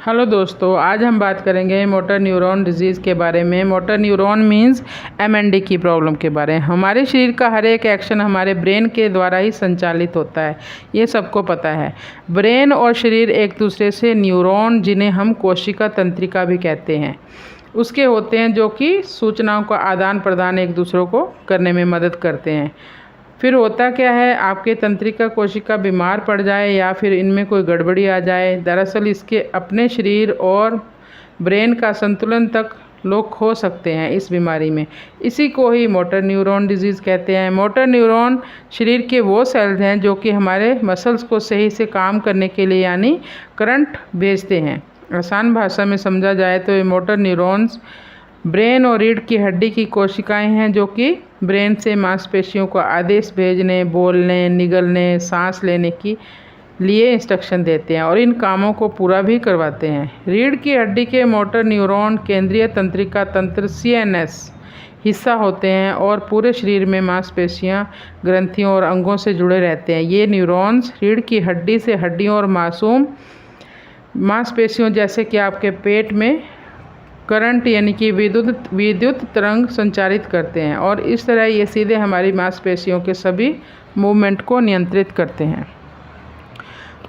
Hello दोस्तों, आज हम बात करेंगे मोटर न्यूरॉन डिजीज़ के बारे में। मोटर न्यूरॉन मींस एमएनडी की प्रॉब्लम के बारे में। हमारे शरीर का हर एक एक्शन हमारे ब्रेन के द्वारा ही संचालित होता है, ये सबको पता है। ब्रेन और शरीर एक दूसरे से न्यूरॉन, जिन्हें हम कोशिका तंत्रिका भी कहते हैं, उसके होते हैं, जो कि सूचनाओं का आदान प्रदान एक दूसरों को करने में मदद करते हैं। फिर होता क्या है, आपके तंत्रिका कोशिका बीमार पड़ जाए या फिर इनमें कोई गड़बड़ी आ जाए, दरअसल इसके अपने शरीर और ब्रेन का संतुलन तक लोग खो सकते हैं इस बीमारी में। इसी को ही मोटर न्यूरॉन डिजीज़ कहते हैं। मोटर न्यूरॉन शरीर के वो सेल्स हैं जो कि हमारे मसल्स को सही से काम करने के लिए यानी करंट भेजते हैं। आसान भाषा में समझा जाए तो ये मोटर न्यूरॉन्स ब्रेन और रीढ़ की हड्डी की कोशिकाएं हैं, जो कि ब्रेन से मांसपेशियों को आदेश भेजने, बोलने, निगलने, सांस लेने की लिए इंस्ट्रक्शन देते हैं और इन कामों को पूरा भी करवाते हैं। रीढ़ की हड्डी के मोटर न्यूरॉन केंद्रीय तंत्रिका तंत्र CNS हिस्सा होते हैं और पूरे शरीर में मांसपेशियां, ग्रंथियों और अंगों से जुड़े रहते हैं। ये न्यूरॉन्स रीढ़ की हड्डी से हड्डियों और मासूम मांसपेशियों जैसे कि आपके पेट में करंट यानी कि विद्युत तरंग संचारित करते हैं और इस तरह ये सीधे हमारी मांसपेशियों के सभी मूवमेंट को नियंत्रित करते हैं।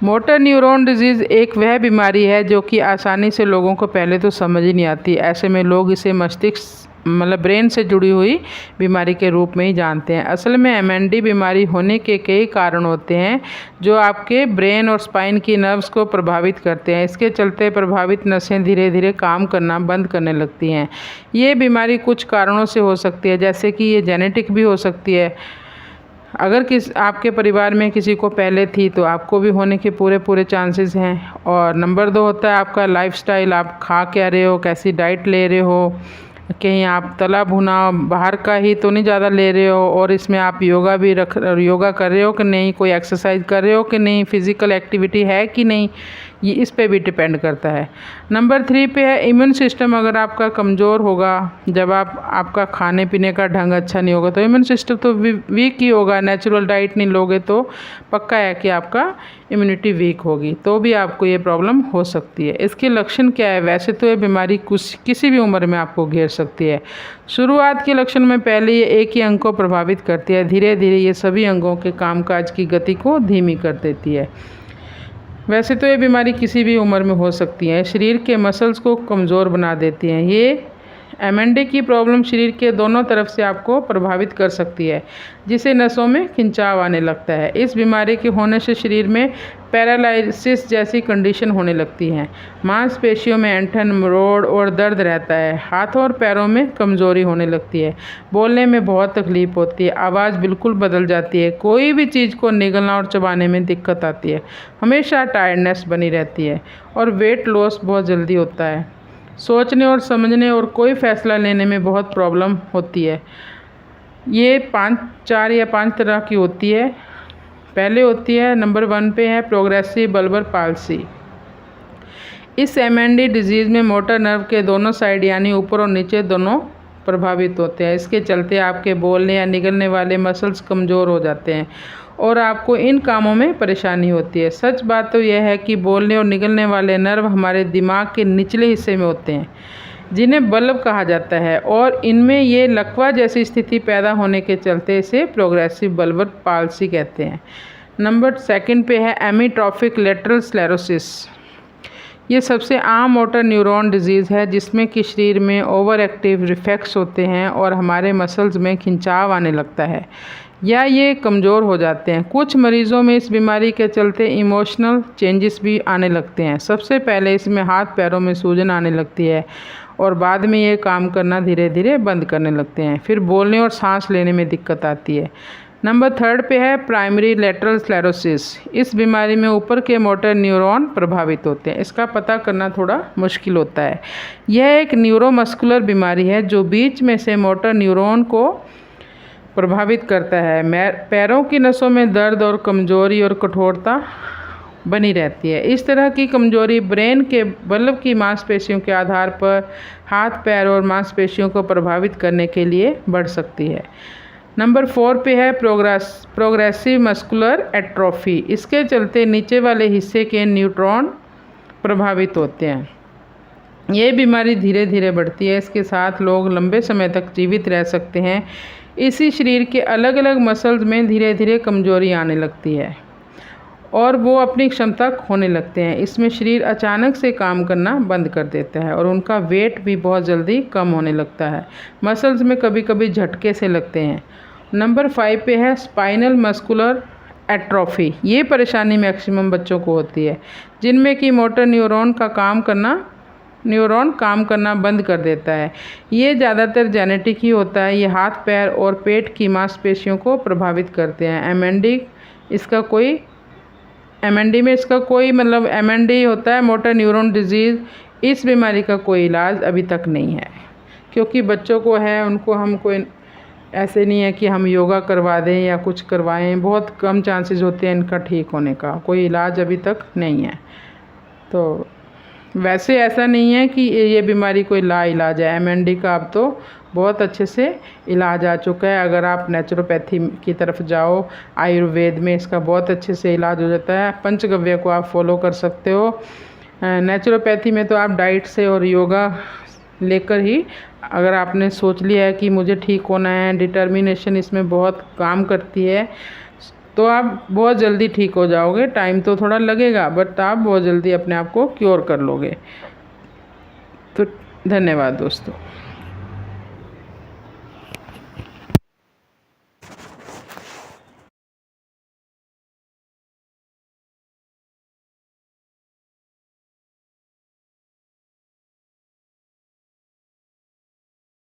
मोटर न्यूरॉन डिजीज़ एक वह बीमारी है जो कि आसानी से लोगों को पहले तो समझ ही नहीं आती। ऐसे में लोग इसे मस्तिष्क ब्रेन से जुड़ी हुई बीमारी के रूप में ही जानते हैं। असल में MND बीमारी होने के कई कारण होते हैं जो आपके ब्रेन और स्पाइन की नर्व्स को प्रभावित करते हैं। इसके चलते प्रभावित नसें धीरे धीरे काम करना बंद करने लगती हैं। ये बीमारी कुछ कारणों से हो सकती है, जैसे कि ये जेनेटिक भी हो सकती है। अगर आपके परिवार में किसी को पहले थी तो आपको भी होने के पूरे चांसेस हैं। और नंबर 2 होता है आपका लाइफस्टाइल, आप खा क्या रहे हो, कैसी डाइट ले रहे हो, कहीं आप तला भुना बाहर का ही तो नहीं ज़्यादा ले रहे हो, और इसमें आप योगा कर रहे हो कि नहीं, कोई एक्सरसाइज कर रहे हो कि नहीं, फिज़िकल एक्टिविटी है कि नहीं, ये इस पे भी डिपेंड करता है। नंबर 3 पे है इम्यून सिस्टम। अगर आपका कमज़ोर होगा, जब आपका खाने पीने का ढंग अच्छा नहीं होगा तो इम्यून सिस्टम तो वीक ही होगा। नेचुरल डाइट नहीं लोगे तो पक्का है कि आपका इम्यूनिटी वीक होगी, तो भी आपको ये प्रॉब्लम हो सकती है। इसके लक्षण क्या है? वैसे तो ये बीमारी किसी भी उम्र में आपको घेर सकती है। शुरुआत के लक्षण में पहले ये एक ही अंग को प्रभावित करती है, धीरे धीरे ये सभी अंगों के कामकाज की गति को धीमी कर देती है। वैसे तो ये बीमारी किसी भी उम्र में हो सकती है। शरीर के मसल्स को कमज़ोर बना देती हैं। ये MND की प्रॉब्लम शरीर के दोनों तरफ से आपको प्रभावित कर सकती है, जिससे नसों में खिंचाव आने लगता है। इस बीमारी के होने से शरीर में पैरालिसिस जैसी कंडीशन होने लगती है। मांसपेशियों में ऐंठन, मरोड़ और दर्द रहता है। हाथों और पैरों में कमज़ोरी होने लगती है। बोलने में बहुत तकलीफ होती है। आवाज़ बिल्कुल बदल जाती है। कोई भी चीज़ को निगलना और चबाने में दिक्कत आती है। हमेशा टायर्डनेस बनी रहती है और वेट लॉस बहुत जल्दी होता है। सोचने और समझने और कोई फ़ैसला लेने में बहुत प्रॉब्लम होती है। ये 4 या 5 तरह की होती है। पहले होती है, नंबर 1 पे है प्रोग्रेसिव बल्बर पाल्सी। इस MND डिजीज़ में मोटर नर्व के दोनों साइड यानी ऊपर और नीचे दोनों प्रभावित होते हैं। इसके चलते आपके बोलने या निगलने वाले मसल्स कमज़ोर हो जाते हैं और आपको इन कामों में परेशानी होती है। सच बात तो यह है कि बोलने और निगलने वाले नर्व हमारे दिमाग के निचले हिस्से में होते हैं, जिन्हें बल्ब कहा जाता है, और इनमें ये लकवा जैसी स्थिति पैदा होने के चलते इसे प्रोग्रेसिव बल्बर पाल्सी कहते हैं। नंबर 2 पे है एमीट्रॉफिक लेटरल स्क्लेरोसिस। ये सबसे आम मोटर न्यूरॉन डिजीज़ है, जिसमें कि शरीर में ओवर एक्टिव रिफ्लेक्स होते हैं और हमारे मसल्स में खिंचाव आने लगता है या ये कमज़ोर हो जाते हैं। कुछ मरीज़ों में इस बीमारी के चलते इमोशनल चेंजेस भी आने लगते हैं। सबसे पहले इसमें हाथ पैरों में सूजन आने लगती है और बाद में ये काम करना धीरे धीरे बंद करने लगते हैं। फिर बोलने और सांस लेने में दिक्कत आती है। नंबर 3 पे है प्राइमरी लेटरल स्क्लेरोसिस। इस बीमारी में ऊपर के मोटर न्यूरॉन प्रभावित होते हैं। इसका पता करना थोड़ा मुश्किल होता है। यह एक न्यूरोमस्कुलर बीमारी है जो बीच में से मोटर न्यूरॉन को प्रभावित करता है। पैरों की नसों में दर्द और कमज़ोरी और कठोरता बनी रहती है। इस तरह की कमज़ोरी ब्रेन के बल्ब की मांसपेशियों के आधार पर हाथ, पैर और मांसपेशियों को प्रभावित करने के लिए बढ़ सकती है। नंबर 4 पे है प्रोग्रेसिव मस्कुलर एट्रोफी। इसके चलते नीचे वाले हिस्से के न्यूरॉन प्रभावित होते हैं। ये बीमारी धीरे धीरे बढ़ती है, इसके साथ लोग लंबे समय तक जीवित रह सकते हैं। इसी शरीर के अलग अलग मसल्स में धीरे धीरे कमजोरी आने लगती है और वो अपनी क्षमता खोने लगते हैं। इसमें शरीर अचानक से काम करना बंद कर देता है और उनका वेट भी बहुत जल्दी कम होने लगता है। मसल्स में कभी कभी झटके से लगते हैं। नंबर 5 पे है स्पाइनल मस्कुलर एट्रोफी। ये परेशानी मैक्सिमम बच्चों को होती है जिनमें कि मोटर न्यूरॉन काम करना बंद कर देता है। ये ज़्यादातर जेनेटिक ही होता है। ये हाथ, पैर और पेट की मांसपेशियों को प्रभावित करते हैं। एमएनडी में इसका कोई मतलब एमएनडी होता है, मोटर न्यूरॉन डिजीज़। इस बीमारी का कोई इलाज अभी तक नहीं है, क्योंकि बच्चों को है, उनको हम कोई ऐसे नहीं है कि हम योगा करवा दें या कुछ करवाएं। बहुत कम चांसेस होते हैं इनका ठीक होने का, कोई इलाज अभी तक नहीं है। तो वैसे ऐसा नहीं है कि ये बीमारी कोई लाइलाज है। एमएनडी का अब तो बहुत अच्छे से इलाज आ चुका है। अगर आप नेचुरोपैथी की तरफ जाओ, आयुर्वेद में इसका बहुत अच्छे से इलाज हो जाता है। पंचगव्य को आप फॉलो कर सकते हो। नेचुरोपैथी में तो आप डाइट से और योगा लेकर ही, अगर आपने सोच लिया है कि मुझे ठीक होना है, डिटर्मिनेशन इसमें बहुत काम करती है, तो आप बहुत जल्दी ठीक हो जाओगे। टाइम तो थोड़ा लगेगा, बट आप बहुत जल्दी अपने आप को क्योर कर लोगे। तो धन्यवाद दोस्तों।